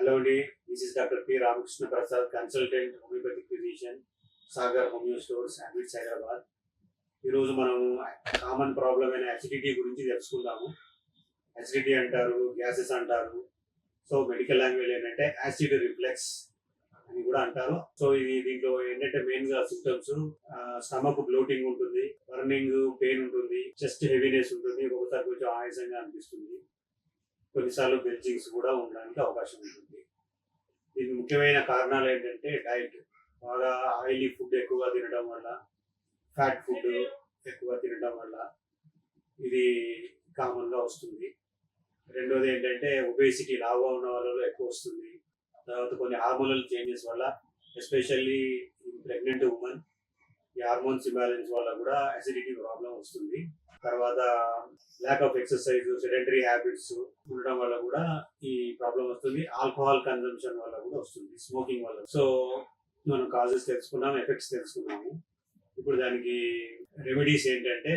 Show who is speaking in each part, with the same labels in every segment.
Speaker 1: Hello, this is Dr. P. Ramakrishna Prasad, consultant homeopathic physician, Sagar Homeo Stores, Ambit Hyderabad. ఈరోజు మనం common problem అయిన acidity గురించి తెలుసుకుందాము. Acidity అంటారు, gases అంటారు. సో మెడికల్ లాంగ్వేజ్ ఏంటంటే యాసిడ్ రిఫ్లెక్స్ అని కూడా అంటారు. సో దీంట్లో ఏంటంటే మెయిన్ గా సిమ్టమ్స్ స్టమక్ బ్లోటింగ్ ఉంటుంది, బర్నింగ్ పెయిన్ ఉంటుంది, చెస్ట్ హెవీనెస్ ఉంటుంది, ఒకసారి కొంచెం ఆయాసంగా అనిపిస్తుంది, కొన్నిసార్లు బెల్చింగ్స్ కూడా ఉండడానికి అవకాశం ఉంటుంది. దీనికి ముఖ్యమైన కారణాలు ఏంటంటే డైట్, బాగా ఆయిలీ ఫుడ్ ఎక్కువగా తినడం వల్ల, ఫ్యాట్ ఫుడ్ ఎక్కువ తినడం వల్ల ఇది కామన్గా వస్తుంది. రెండోది ఏంటంటే ఒబేసిటీ, లావుగా ఉన్న వాళ్ళలో ఎక్కువ వస్తుంది. తర్వాత కొన్ని హార్మోనల్ చేంజెస్ వల్ల, ఎస్పెషల్లీ ప్రెగ్నెంట్ ఉమెన్, ఈ హార్మోన్స్ ఇంబ్యాలెన్స్ వల్ల కూడా అసిడిటీ ప్రాబ్లం వస్తుంది. తర్వాత lack of exercise, sedentary habits ఉండడం వల్ల కూడా ఈ ప్రాబ్లం వస్తుంది. ఆల్కహాల్ కన్సంప్షన్ వల్ల కూడా వస్తుంది, స్మోకింగ్ వల్ల. సో మనం కాజెస్ తెలుసుకున్నాము, ఎఫెక్ట్స్ తెలుసుకున్నాము. ఇప్పుడు దానికి రెమెడీస్ ఏంటంటే,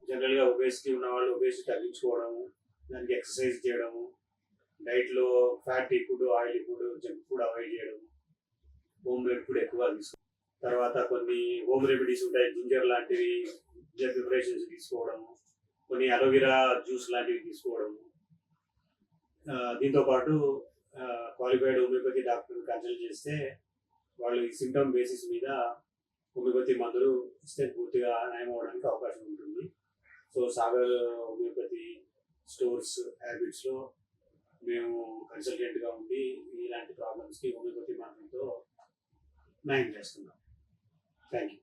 Speaker 1: జనరల్గా ఒబేసిటీ ఉన్న వాళ్ళు ఒబేసిటీ తగ్గించుకోవడము, దానికి ఎక్సర్సైజ్ చేయడము, డైట్లో fatty food, oily food, junk food avoid చేయడము, హోమ్ మేడ్ ఫుడ్ ఎక్కువ తీసుకోవడం. తర్వాత కొన్ని హోమ్ రెమెడీస్ ఉంటాయి, జింజర్ లాంటివి, జింజర్ ప్రిపరేషన్స్ తీసుకోవడము, కొన్ని అలోవెరా జ్యూస్ లాంటివి తీసుకోవడము. దీంతో పాటు క్వాలిఫైడ్ హోమియోపతి డాక్టర్ని కన్సల్ట్ చేస్తే వాళ్ళు ఈ సిమ్టమ్ బేసిస్ మీద హోమియోపతి మందులు ఇస్తే పూర్తిగా నయం అవ్వడానికి అవకాశం ఉంటుంది. సో సాగర్ హోమియోపతి స్టోర్స్ హ్యాబిట్స్లో మేము కన్సల్టెంట్గా ఉండి ఇలాంటి ప్రాబ్లమ్స్కి హోమియోపతి మందులతో నయం చేస్తున్నాం. Thank you.